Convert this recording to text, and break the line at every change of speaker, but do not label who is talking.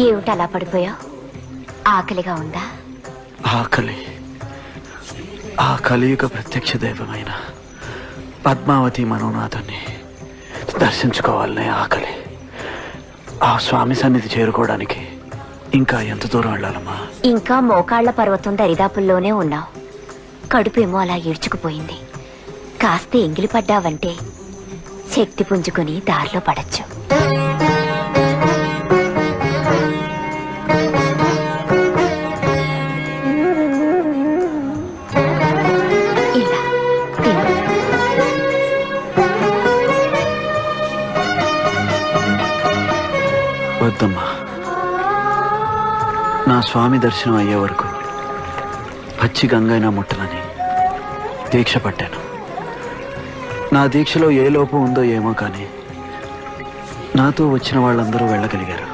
ఏమిటి అలా పడిపోయావు? ఆకలిగా ఉందా?
ఆకలి ఆ కలియుగ ప్రత్యక్ష దైవమైన పద్మావతి మనోనాథాన్ని దర్శించుకోవాలనే ఆకలి. ఆ స్వామి సన్నిధి చేరుకోవడానికి ఇంకా ఎంత దూరం వెళ్ళాలమ్మా?
ఇంకా మోకాళ్ల పర్వతం దరిదాపుల్లోనే ఉన్నావు. కడుపేమో అలా ఈడ్చుకుపోయింది. కాస్త ఎంగిలి పడ్డావంటే శక్తి పుంజుకొని దారిలో పడచ్చు. ఇలా తిను.
వద్దమ్మా, నా స్వామి దర్శనం అయ్యే వరకు పచ్చి గంగైనా ముట్టలని దీక్ష పట్టాను. నా దీక్షలో ఏ లోపం ఉందో ఏమో కానీ నాతో వచ్చిన వాళ్ళందరూ వెళ్ళగలిగారు.